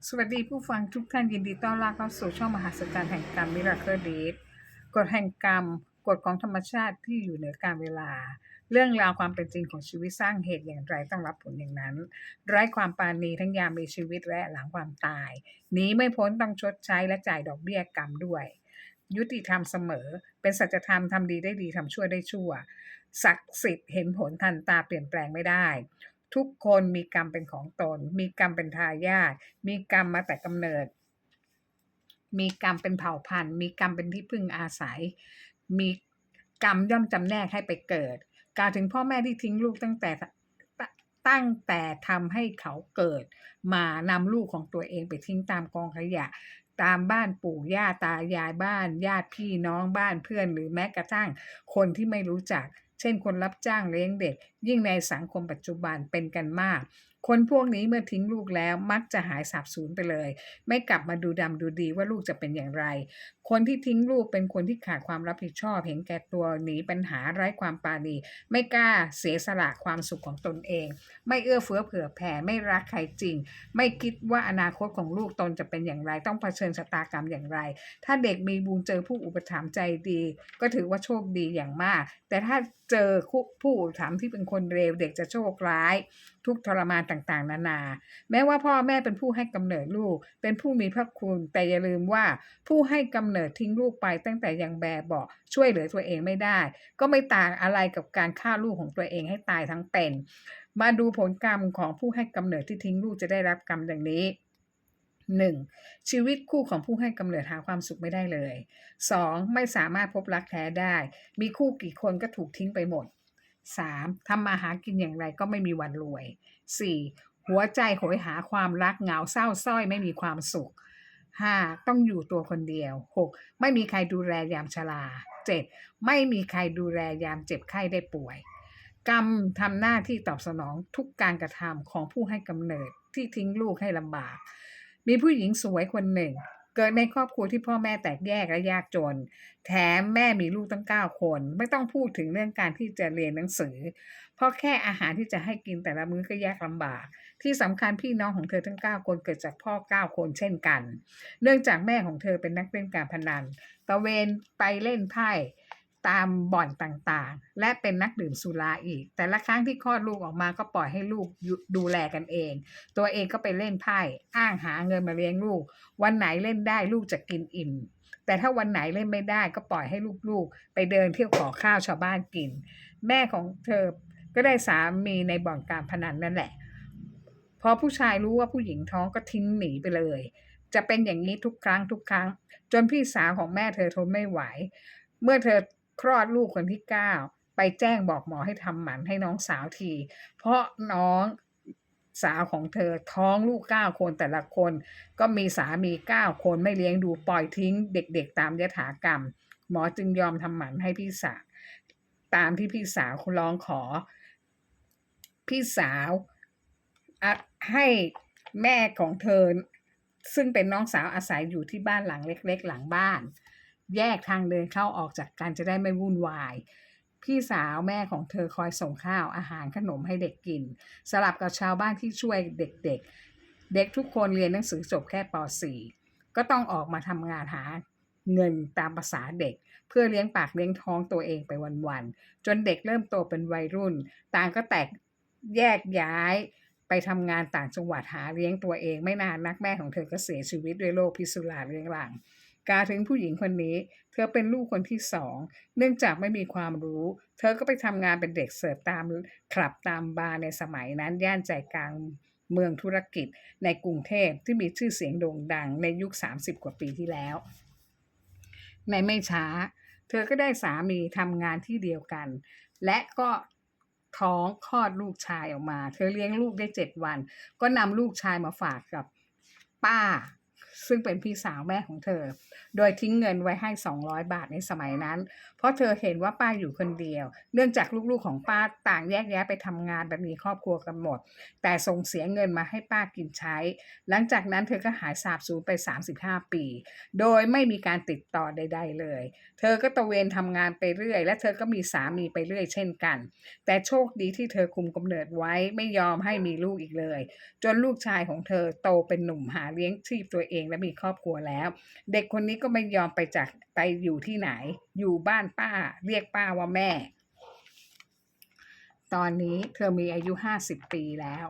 สวัสดีผู้ฟังทุกท่านยินดีต้อนรับเข้าสู่ช่องมหัศจรรย์แห่งกรรม Miracle Deed กฎแห่งกรรมกฎของธรรมชาติที่อยู่เหนือการเวลาเรื่องราวความเป็นจริงของชีวิตสร้างเหตุอย่างไรต้องรับผลอย่างนั้นไร้ความปราณีทั้งยามมีชีวิตและหลังความตายหนีไม่พ้นต้องชดใช้และจ่ายดอกเบี้ยกรรมด้วยยุติธรรมเสมอเป็นสัจธรรมทำดีได้ดีทำชั่วได้ชั่วศักดิ์สิทธิ์เห็นผลทันตาเปลี่ยนแปลงไม่ได้ ทุกคนมีกรรมเป็นของตน มีกรรมเป็นทายาทมีกรรมมาแต่กำเนิด มีกรรมเป็นเผ่าพันธุ์ มีกรรมเป็นที่พึ่งอาศัย มีกรรมย่อมจำแนกให้ไปเกิด กล่าวถึงพ่อแม่ที่ทิ้งลูกตั้งแต่ทำให้เขาเกิดมานำลูกของตัวเองไปทิ้งตามกองขยะ ตามบ้านปู่ย่าตายายบ้านญาติพี่น้องบ้านเพื่อนหรือแม้กระทั่งคนที่ไม่รู้จัก เช่นคนรับจ้างเลี้ยงเด็กยิ่งในสังคมปัจจุบันเป็นกันมากคนพวกนี้เมื่อทิ้งลูกแล้วมักจะหายสาบสูญไปเลยไม่กลับมาดูดำดูดีว่าลูกจะเป็นอย่างไรคนที่ทิ้งลูกเป็นคนที่ขาดความรับผิดชอบเห็นแก่ตัวหนีปัญหาไร้ความปราณีไม่กล้าเสียสละความสุขของตนเองไม่เอื้อเฟื้อเผื่อแผ่ไม่รักใครจริงไม่คิดว่าอนาคตของลูกตนจะเป็นอย่างไรต้องเผชิญชะตากรรมอย่างไรถ้าเด็กมีบุญเจอผู้อุปถัมภ์ใจดีก็ถือว่าโชคดีอย่างมากแต่ถ้าเจอผู้อุปถัมภ์ที่เป็นคนเลวเด็กจะโชคร้ายทุกข์ทรมานต่างๆนานาแม้ว่าพ่อแม่เป็นผู้ให้กำเนิดลูกเป็นผู้มีพระคุณแต่อย่าลืมว่าผู้ให้กำเนิดทิ้งลูกไปตั้งแต่ยังแบบเบาะช่วยเหลือตัวเองไม่ได้ก็ไม่ต่างอะไรกับการฆ่าลูกของตัวเองให้ตายทั้งเป็นมาดูผลกรรมของผู้ให้กำเนิดที่ทิ้งลูกจะได้รับกรรมดังนี้ 1. ชีวิตคู่ของผู้ให้กำเนิดหาความสุขไม่ได้เลย 2. ไม่สามารถพบรักแท้ได้มีคู่กี่คนก็ถูกทิ้งไปหมด 3. ทำมาหากินอย่างไรก็ไม่มีวันรวย 4. หัวใจโหยหาความรักเหงาเศร้าส้อยไม่มีความสุข 5. ต้องอยู่ตัวคนเดียว 6. ไม่มีใครดูแลยามชรา 7. ไม่มีใครดูแลยามเจ็บไข้ได้ป่วยกรรมทำหน้าที่ตอบสนองทุกการกระทำของผู้ให้กำเนิดที่ทิ้งลูกให้ลำบากมีผู้หญิงสวยคนหนึ่งเกิดในครอบครัวที่พ่อแม่แตกแยกและยากจนแถมแม่มีลูกตั้ง9คนไม่ต้องพูดถึงเรื่องการที่จะเรียนหนังสือเพราะแค่อาหารที่จะให้กินแต่ละมื้อก็ยากลำบากที่สำคัญพี่น้องของเธอทั้ง9คนเกิดจากพ่อ9คนเช่นกันเนื่องจากแม่ของเธอเป็นนักเล่นการพนันตะเวนไปเล่นไพ่ตามบ่อนต่างๆและเป็นนักดื่มสุราอีกแต่ละครั้งที่คลอดลูกออกมาก็ปล่อยให้ลูกดูแลกันเองตัวเองก็ไปเล่นไพ่อ้างหาเงินมาเลี้ยงลูกวันไหนเล่นได้ลูกจะกินอิ่มแต่ถ้าวันไหนเล่นไม่ได้ก็ปล่อยให้ลูกๆไปเดินเที่ยวขอข้าวชาวบ้านกินแม่ของเธอก็ได้สามีในบ่อนการพนันนั่นแหละพอผู้ชายรู้ว่าผู้หญิงท้องก็ทิ้งหนีไปเลยจะเป็นอย่างนี้ทุกครั้งจนพี่สาวของแม่เธอทนไม่ไหวเมื่อเธอคลอดลูกคนที่9ไปแจ้งบอกหมอให้ทำหมันให้น้องสาวทีเพราะน้องสาวของเธอท้องลูก9คนแต่ละคนก็มีสามี9คนไม่เลี้ยงดูปล่อยทิ้งเด็กๆตามยถากรรมหมอจึงยอมทำหมันให้พี่สาวตามที่พี่สาวร้องขอพี่สาวให้แม่ของเธอซึ่งเป็นน้องสาวอาศัยอยู่ที่บ้านหลังเล็กๆหลังบ้านแยกทางเดินเข้าออกจากกันจะได้ไม่วุ่นวายพี่สาวแม่ของเธอคอยส่งข้าวอาหารขนมให้เด็กกินสลับกับชาวบ้านที่ช่วยเด็กๆเด็กทุกคนเรียนหนังสือจบแค่ป .4 ก็ต้องออกมาทำงานหาเงินตามภาษาเด็กเพื่อเลี้ยงปากเลี้ยงท้องตัวเองไปวันๆจนเด็กเริ่มโตเป็นวัยรุ่นต่างก็แตกแยกย้ายไปทำงานต่างจังหวัดหาเลี้ยงตัวเองไม่นานนักแม่ของเธอก็เสียชีวิตด้วยโรคพิษสุราเรื้อรังกล่าวถึงผู้หญิงคนนี้เธอเป็นลูกคนที่2เนื่องจากไม่มีความรู้เธอก็ไปทำงานเป็นเด็กเสิร์ฟตามคลับตามบาร์ในสมัยนั้นย่านใจกลางเมืองธุรกิจในกรุงเทพที่มีชื่อเสียงโด่งดังในยุค30กว่าปีที่แล้วในไม่ช้าเธอก็ได้สามีทำงานที่เดียวกันและก็ท้องคลอดลูกชายออกมาเธอเลี้ยงลูกได้7วันก็นำลูกชายมาฝากกับป้า ซึ่งเป็นพี่สาวแม่ของเธอโดยทิ้งเงินไว้ให้200 บาทในสมัยนั้นเพราะเธอเห็นว่าป้าอยู่คนเดียวเนื่องจากลูกๆของป้าต่างแยกย้ายไปทำงานแบบมีครอบครัวกันหมดแต่ส่งเสียเงินมาให้ป้ากินใช้หลังจากนั้นเธอก็หายสาบสูญไป35 ปีโดยไม่มีการติดต่อใดๆเลยเธอก็ตระเวนทำงานไปเรื่อยและเธอก็มีสามีไปเรื่อยเช่นกันแต่โชคดีที่เธอคุมกำเนิดไว้ไม่ยอมให้มีลูกอีกเลยจนลูกชายของเธอโตเป็นหนุ่มหาเลี้ยงชีพตัวเองและมีครอบครัวแล้วเด็กคนนี้ก็ไม่ยอมไปอยู่ที่ไหนอยู่บ้านป้าเรียกป้าว่าแม่ตอนนี้เธอมีอายุ50 ปีแล้ว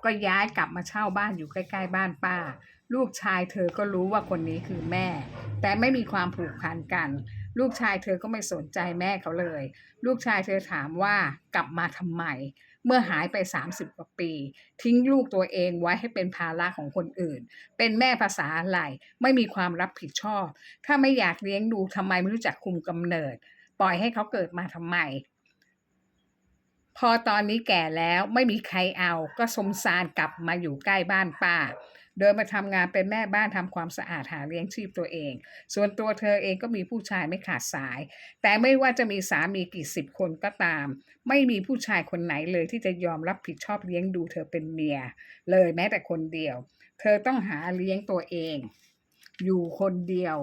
ก็ย้ายกลับมาเช่าบ้านอยู่ใกล้ๆบ้านป้าลูกชายเธอก็รู้ว่าคนนี้คือแม่แต่ไม่มีความผูกพันกันลูกชายเธอก็ไม่สนใจแม่เขาเลยลูกชายเธอถามว่ากลับมาทำไมเมื่อหายไป30 กว่าปีทิ้งลูกตัวเองไว้ให้เป็นภาระของคนอื่นเป็นแม่ภาษาอะไรไม่มีความรับผิดชอบถ้าไม่อยากเลี้ยงดูทำไมไม่รู้จักคุมกำเนิดปล่อยให้เขาเกิดมาทำไมพอตอนนี้แก่แล้วไม่มีใครเอาก็สมสารกลับมาอยู่ใกล้บ้านป้าโดยมาทำงานเป็นแม่บ้านทำความสะอาดหาเลี้ยงชีพตัวเองส่วนตัวเธอเองก็มีผู้ชายไม่ขาดสายแต่ไม่ว่าจะมีสามีกี่10 คนก็ตามไม่มีผู้ชายคนไหนเลยที่จะยอมรับผิดชอบเลี้ยงดูเธอเป็นเมียเลยแม้แต่คนเดียวเธอต้องหาเลี้ยงตัวเองอยู่คนเดียว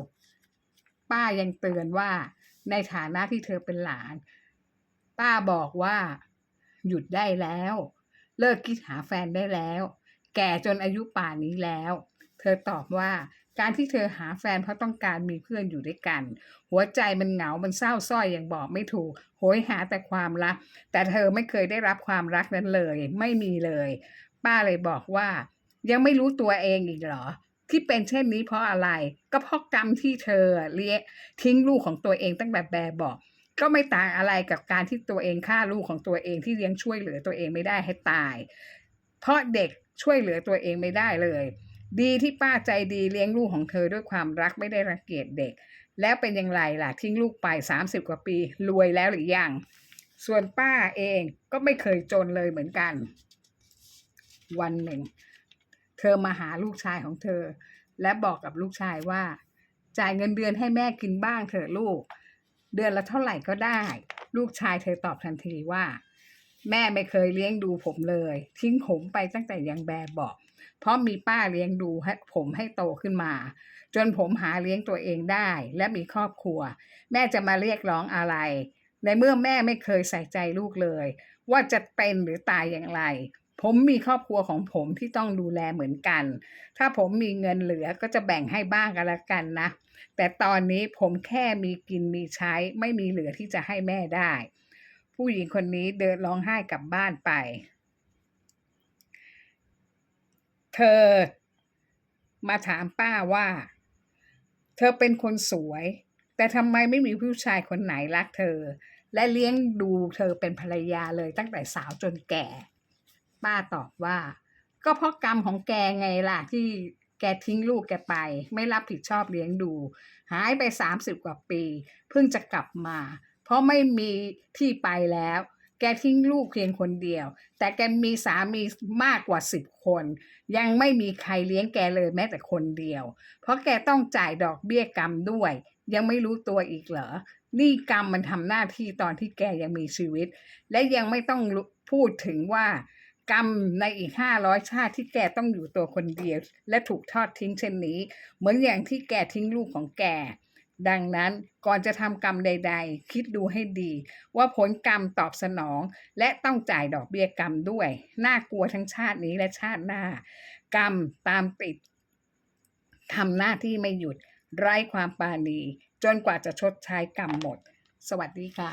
ป้ายังเตือนว่าในฐานะที่เธอเป็นหลานป้าบอกว่าหยุดได้แล้วเลิกคิดหาแฟนได้แล้วแก่จนอายุป่านนี้แล้วเธอตอบว่าการที่เธอหาแฟนเพราะต้องการมีเพื่อนอยู่ด้วยกันหัวใจมันเหงามันเศร้าส้อยอย่างบอกไม่ถูกโหยหาแต่ความรักแต่เธอไม่เคยได้รับความรักนั้นเลยไม่มีเลยป้าเลยบอกว่ายังไม่รู้ตัวเองอีกเหรอที่เป็นเช่นนี้เพราะอะไรก็เพราะกรรมที่เธอเลี้ยงทิ้งลูกของตัวเองตั้งแต่แบบเบาะก็ไม่ต่างอะไรกับการที่ตัวเองฆ่าลูกของตัวเองที่เลี้ยงช่วยเหลือตัวเองไม่ได้ให้ตายเพราะเด็กช่วยเหลือตัวเองไม่ได้เลยดีที่ป้าใจดีเลี้ยงลูกของเธอด้วยความรักไม่ได้รังเกียจเด็กแล้วเป็นอย่างไรล่ะทิ้งลูกไป30 กว่าปีรวยแล้วหรือยังส่วนป้าเองก็ไม่เคยจนเลยเหมือนกันวันหนึ่งเธอมาหาลูกชายของเธอและบอกกับลูกชายว่าจ่ายเงินเดือนให้แม่กินบ้างเถอะลูกเดือนละเท่าไหร่ก็ได้ลูกชายเธอตอบทันทีว่าแม่ไม่เคยเลี้ยงดูผมเลยทิ้งผมไปตั้งแต่ยังแบบเบาะเพราะมีป้าเลี้ยงดูให้ผมให้โตขึ้นมาจนผมหาเลี้ยงตัวเองได้และมีครอบครัวแม่จะมาเรียกร้องอะไรในเมื่อแม่ไม่เคยใส่ใจลูกเลยว่าจะเป็นหรือตายอย่างไรผมมีครอบครัวของผมที่ต้องดูแลเหมือนกันถ้าผมมีเงินเหลือก็จะแบ่งให้บ้างกันละกันนะแต่ตอนนี้ผมแค่มีกินมีใช้ไม่มีเหลือที่จะให้แม่ได้ผู้หญิงคนนี้เดินร้องไห้กลับบ้านไปเธอมาถามป้าว่าเธอเป็นคนสวยแต่ทำไมไม่มีผู้ชายคนไหนรักเธอและเลี้ยงดูเธอเป็นภรรยาเลยตั้งแต่สาวจนแก่ป้าตอบว่าก็เพราะกรรมของแกไงล่ะที่แกทิ้งลูกแกไปไม่รับผิดชอบเลี้ยงดูหายไป30 กว่าปีเพิ่งจะกลับมาเพราะไม่มีที่ไปแล้วแกทิ้งลูกเพียงคนเดียวแต่แกมีสามีมากกว่า10 คนยังไม่มีใครเลี้ยงแกเลยแม้แต่คนเดียวเพราะแกต้องจ่ายดอกเบี้ยกรรมด้วยยังไม่รู้ตัวอีกเหรอนี่กรรมมันทำหน้าที่ตอนที่แกยังมีชีวิตและยังไม่ต้องพูดถึงว่ากรรมในอีก500 ชาติที่แกต้องอยู่ตัวคนเดียวและถูกทอดทิ้งเช่นนี้เหมือนอย่างที่แกทิ้งลูกของแกดังนั้นก่อนจะทำกรรมใดๆคิดดูให้ดีว่าผลกรรมตอบสนองและต้องจ่ายดอกเบี้ยกรรมด้วยน่ากลัวทั้งชาตินี้และชาติหน้ากรรมตามติดทำหน้าที่ไม่หยุดไร้ความปราณีจนกว่าจะชดใช้กรรมหมดสวัสดีค่ะ